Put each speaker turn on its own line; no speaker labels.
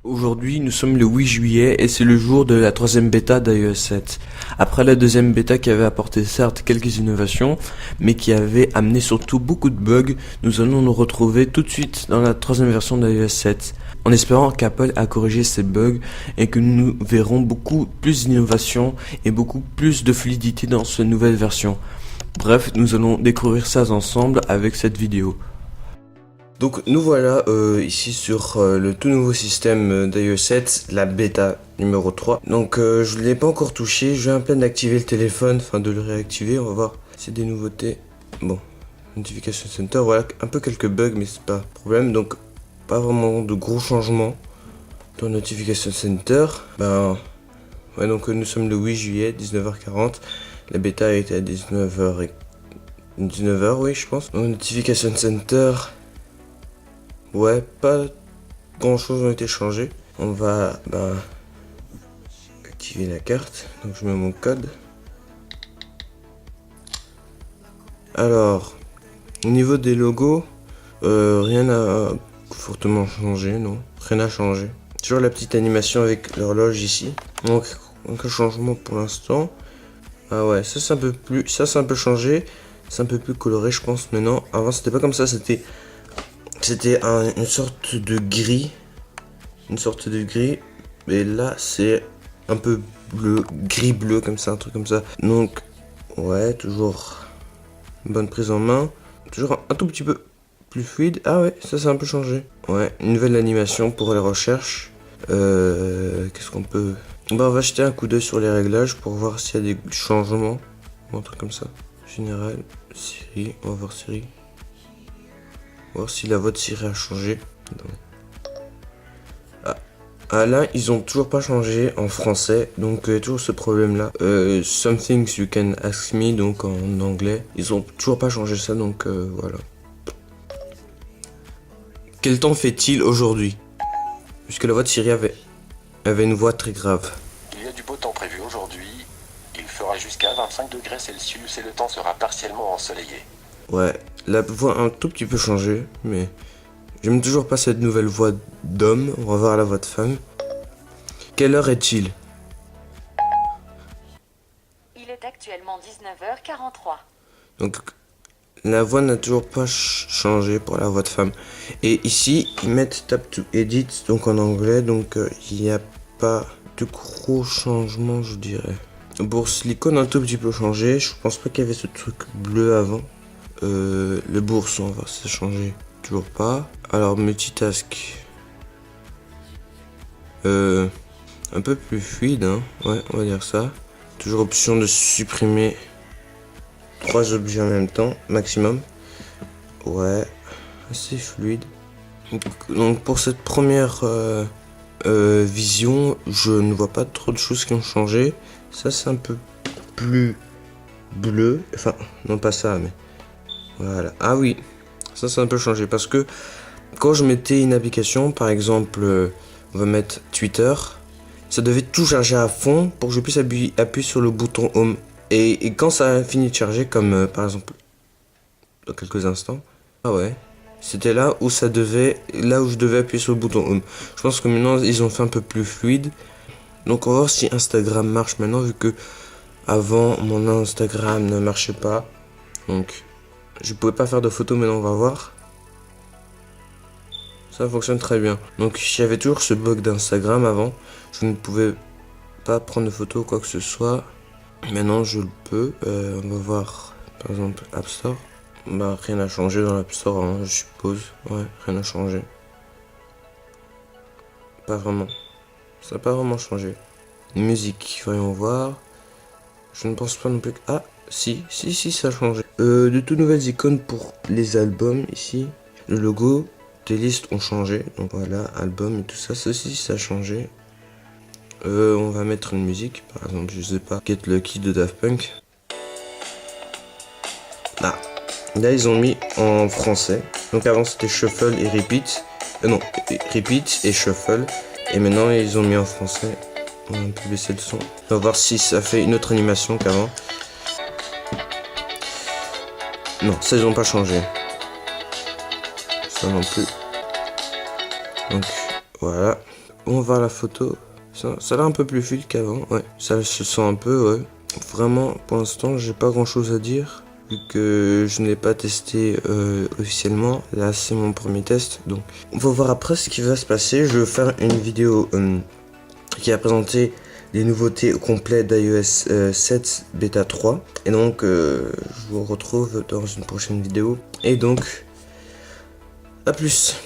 Aujourd'hui, nous sommes le 8 juillet et c'est le jour de la troisième bêta d'iOS 7. Après la deuxième bêta qui avait apporté certes quelques innovations, mais qui avait amené surtout beaucoup de bugs, nous allons nous retrouver tout de suite dans la troisième version d'iOS 7, en espérant qu'Apple a corrigé ces bugs et que nous verrons beaucoup plus d'innovations et beaucoup plus de fluidité dans cette nouvelle version. Bref, nous allons découvrir ça ensemble avec cette vidéo. Donc nous voilà ici sur le tout nouveau système d'iOS 7, la bêta numéro 3. Donc je ne l'ai pas encore touché, je viens à peine d'activer le téléphone, enfin de le réactiver, on va voir si c'est des nouveautés. Bon, Notification Center, voilà, un peu quelques bugs mais c'est pas un problème, donc pas vraiment de gros changements dans Notification Center. Ouais, donc nous sommes le 8 juillet, 19h40, la bêta a été à 19h, oui je pense. Donc Notification Center... Ouais, pas grand chose ont été changés. On va activer la carte. Donc je mets mon code. Alors, au niveau des logos, rien n'a fortement changé, non. Rien n'a changé. Toujours la petite animation avec l'horloge ici. Donc, aucun changement pour l'instant. Ah ouais, ça c'est un peu plus. Ça c'est un peu changé. C'est un peu plus coloré, je pense, maintenant. Avant c'était pas comme ça, c'était une sorte de gris. Une sorte de gris. Et là, c'est un peu bleu, gris-bleu, comme ça, un truc comme ça. Donc, ouais, toujours une bonne prise en main. Toujours un tout petit peu plus fluide. Ah ouais, ça, c'est un peu changé. Ouais, une nouvelle animation pour les recherches. Qu'est-ce qu'on peut... on va jeter un coup d'œil sur les réglages pour voir s'il y a des changements. Ou un truc comme ça. Général, Siri, on va voir Siri. Voir si la voix de Siri a changé. Ah là, ils ont toujours pas changé en français, donc toujours ce problème là. Some things you can ask me, donc en anglais. Ils ont toujours pas changé ça, donc voilà. Quel temps fait-il aujourd'hui? Puisque la voix de Siri avait une voix très grave.
Il y a du beau temps prévu aujourd'hui. Il fera jusqu'à 25 degrés Celsius et le temps sera partiellement ensoleillé.
Ouais, la voix a un tout petit peu changé, mais j'aime toujours pas cette nouvelle voix d'homme. On va voir la voix de femme. Quelle heure est-il?
Il est actuellement 19h43.
Donc la voix n'a toujours pas changé pour la voix de femme. Et ici, ils mettent Tap to Edit, donc en anglais, donc il n'y a pas de gros changements, je dirais. Pour l'icône un tout petit peu changé, je pense pas qu'il y avait ce truc bleu avant. Le bourson, on va voir si ça a changé. Toujours pas. Alors, multitask. Un peu plus fluide, hein. Ouais, on va dire ça. Toujours option de supprimer 3 objets en même temps, maximum. Ouais, assez fluide. Donc pour cette première vision, je ne vois pas trop de choses qui ont changé. Ça c'est un peu plus bleu. Enfin, non pas ça, mais voilà. Ah oui, ça c'est un peu changé parce que quand je mettais une application, par exemple, on va mettre Twitter, ça devait tout charger à fond pour que je puisse appuyer sur le bouton Home. Et quand ça a fini de charger, comme par exemple dans quelques instants, ah ouais, c'était là où je devais appuyer sur le bouton Home. Je pense que maintenant ils ont fait un peu plus fluide. Donc on va voir si Instagram marche maintenant, vu que avant mon Instagram ne marchait pas. Donc je pouvais pas faire de photos, maintenant on va voir. Ça fonctionne très bien. Donc j'avais toujours ce bug d'Instagram avant. Je ne pouvais pas prendre de photos ou quoi que ce soit. Maintenant je le peux. On va voir par exemple App Store. Bah rien n'a changé dans l'App Store, hein, je suppose. Ouais, rien n'a changé. Pas vraiment. Ça n'a pas vraiment changé. Musique, voyons voir. Je ne pense pas non plus que... Ah, si, ça a changé. De toutes nouvelles icônes pour les albums ici. Le logo des listes ont changé. Donc voilà, album et tout ça. Ceci, ça a changé. On va mettre une musique, par exemple, je sais pas, Get Lucky de Daft Punk. Ah, là ils ont mis en français. Donc avant c'était Shuffle et Repeat. Non, Repeat et Shuffle. Et maintenant ils ont mis en français. On peut baisser le son. On va voir si ça fait une autre animation qu'avant. Non, ça ils n'ont pas changé. Ça non plus. Donc voilà. on va voir la photo. Ça a l'air un peu plus fluide qu'avant, ouais. Ça se sent un peu, ouais. Vraiment, pour l'instant, j'ai pas grand chose à dire. Vu que je ne l'ai pas testé officiellement. Là, c'est mon premier test. Donc, on va voir après ce qui va se passer. Je vais faire une vidéo qui va présenter les nouveautés complètes d'iOS 7 bêta 3. Et donc, je vous retrouve dans une prochaine vidéo. Et donc, à plus.